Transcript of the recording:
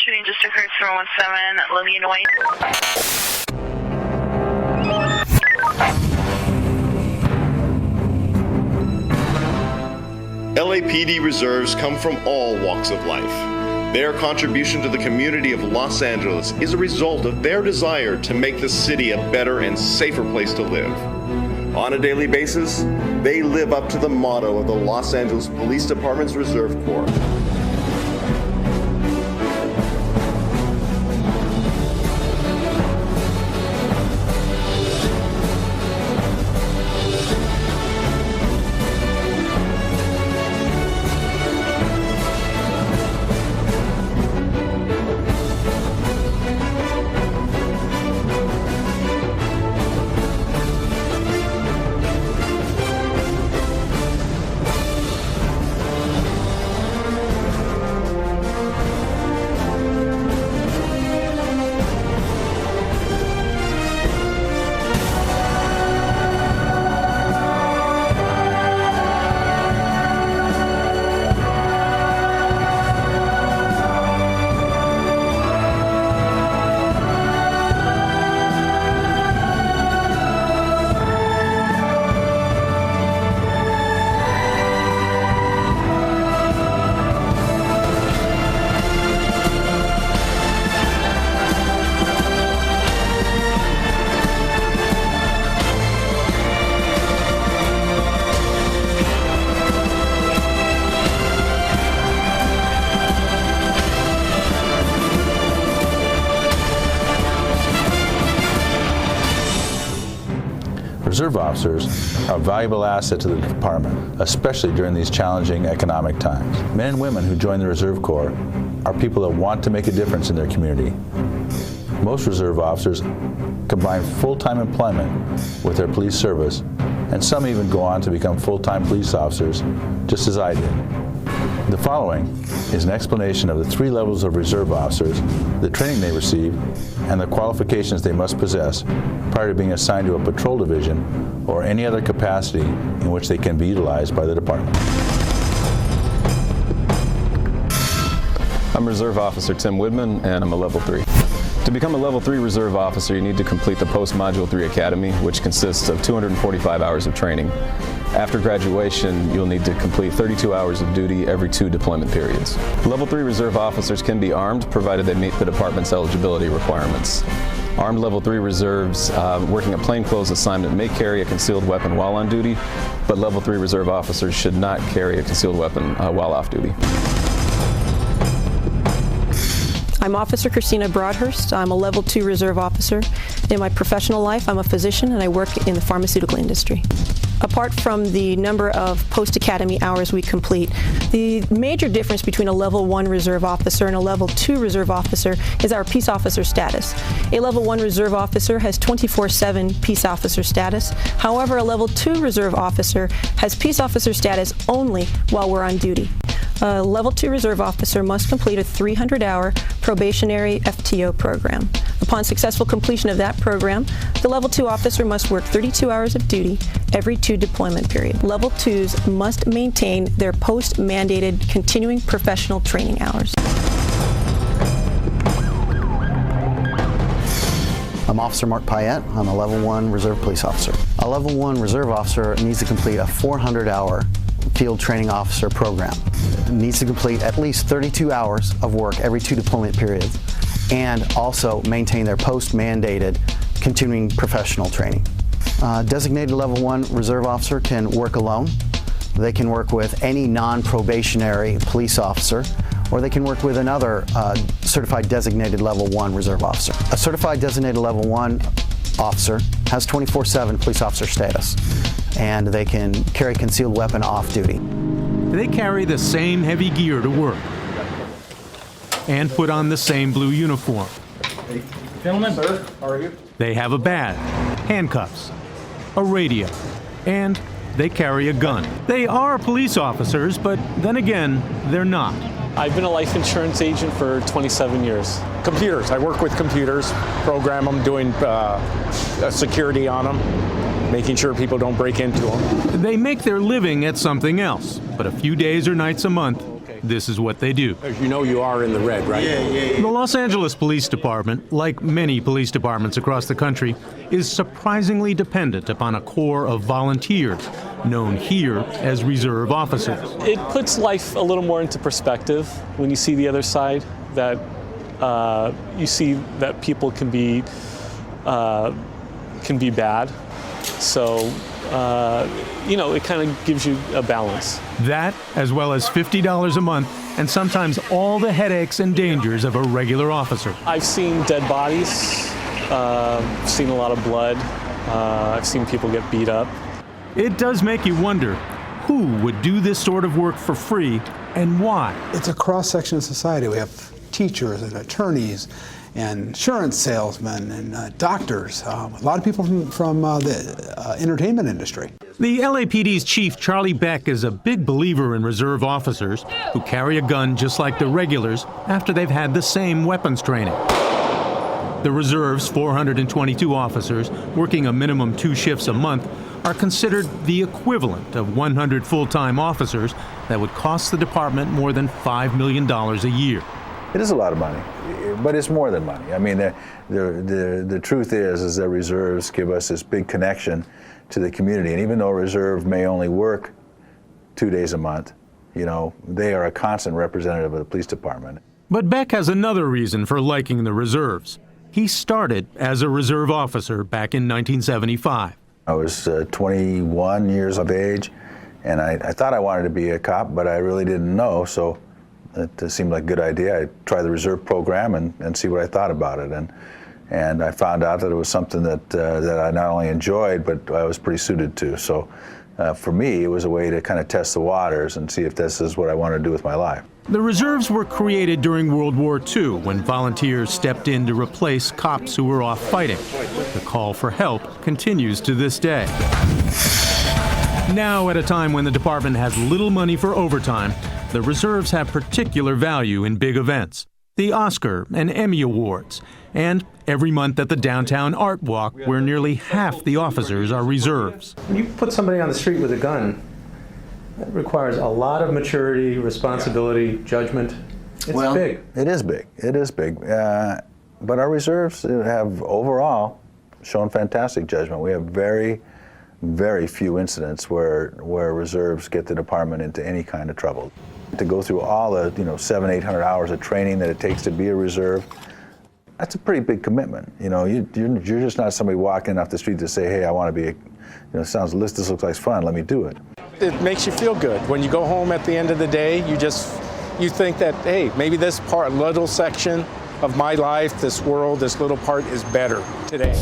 shooting just occurred 717 Lillian White. LAPD reserves come from all walks of life. Their contribution to the community of Los Angeles is a result of their desire to make the city a better and safer place to live. On a daily basis, they live up to the motto of the Los Angeles Police Department's Reserve Corps. Reserve officers are a valuable asset to the department, especially during these challenging economic times. Men and women who join the Reserve Corps are people that want to make a difference in their community. Most reserve officers combine full-time employment with their police service, and some even go on to become full-time police officers, just as I did. The following is an explanation of the 3 levels of reserve officers, the training they receive, and the qualifications they must possess prior to being assigned to a patrol division or any other capacity in which they can be utilized by the department. I'm Reserve Officer Tim Widman, and I'm a Level 3. To become a Level 3 Reserve Officer, you need to complete the Post Module 3 Academy, which consists of 245 hours of training. After graduation, you'll need to complete 32 hours of duty every 2 deployment periods. Level 3 Reserve Officers can be armed, provided they meet the department's eligibility requirements. Armed Level 3 Reserves working a plainclothes assignment may carry a concealed weapon while on duty, but Level 3 Reserve Officers should not carry a concealed weapon while off duty. I'm Officer Christina Broadhurst. I'm a Level 2 Reserve Officer. In my professional life, I'm a physician and I work in the pharmaceutical industry. Apart from the number of post-academy hours we complete, the major difference between a Level 1 Reserve Officer and a Level 2 Reserve Officer is our Peace Officer status. A Level 1 Reserve Officer has 24/7 Peace Officer status. However, a Level 2 Reserve Officer has Peace Officer status only while we're on duty. A Level 2 Reserve Officer must complete a 300-hour probationary FTO program. Upon successful completion of that program, the Level 2 officer must work 32 hours of duty every 2 deployment periods. Level 2s must maintain their post-mandated continuing professional training hours. I'm Officer Mark Payette. I'm a Level 1 Reserve Police Officer. A Level 1 Reserve Officer needs to complete a 400-hour field training officer program. It needs to complete at least 32 hours of work every 2 deployment periods and also maintain their post-mandated continuing professional training. Designated Level 1 Reserve Officer can work alone. They can work with any non-probationary police officer, or they can work with another certified designated Level 1 Reserve Officer. A certified designated Level 1 officer has 24/7 police officer status, and they can carry concealed weapon off duty. They carry the same heavy gear to work and put on the same blue uniform. Hey, gentlemen, sir, how are you? They have a badge, handcuffs, a radio, and they carry a gun. They are police officers, but then again, they're not. I've been a life insurance agent for 27 years. Computers, I work with computers, program them, doing security on them, making sure people don't break into them. They make their living at something else, but a few days or nights a month, this is what they do. As you know, you are in the red, right? The Los Angeles Police Department, like many police departments across the country, is surprisingly dependent upon a corps of volunteers, known here as reserve officers. It puts life a little more into perspective when you see the other side, that you see that people can be bad. So, it kind of gives you a balance. That, as well as $50 a month, and sometimes all the headaches and dangers of a regular officer. I've seen dead bodies, seen a lot of blood, I've seen people get beat up. It does make you wonder, who would do this sort of work for free and why? It's a cross-section of society. We have teachers and attorneys and insurance salesmen and doctors, a lot of people from the entertainment industry. The LAPD's chief, Charlie Beck, is a big believer in reserve officers who carry a gun just like the regulars after they've had the same weapons training. The reserve's 422 officers, working a minimum 2 shifts a month, are considered the equivalent of 100 full-time officers that would cost the department more than $5 million a year. It is a lot of money, but it's more than money. I mean, the truth is that reserves give us this big connection to the community. And even though a reserve may only work 2 days a month, they are a constant representative of the police department. But Beck has another reason for liking the reserves. He started as a reserve officer back in 1975. I was 21 years of age, and I thought I wanted to be a cop, but I really didn't know, so it seemed like a good idea. I'd try the reserve program and see what I thought about it. And I found out that it was something that I not only enjoyed, but I was pretty suited to. So for me, it was a way to kind of test the waters and see if this is what I want to do with my life. The reserves were created during World War II when volunteers stepped in to replace cops who were off fighting. The call for help continues to this day. Now, at a time when the department has little money for overtime, the reserves have particular value in big events. The Oscar and Emmy Awards, and every month at the Downtown Art Walk, where nearly half the officers are reserves. When you put somebody on the street with a gun, that requires a lot of maturity, responsibility, judgment. It's big. It is big. It is big. But our reserves have overall shown fantastic judgment. We have very, very few incidents where reserves get the department into any kind of trouble. To go through all the 700-800 hours of training that it takes to be a reserve, that's a pretty big commitment. You're just not somebody walking off the street to say, hey, I want to be this looks like fun, let me do it. It makes you feel good. When you go home at the end of the day, you think that, hey, maybe this little section of my life, this world, this little part is better today.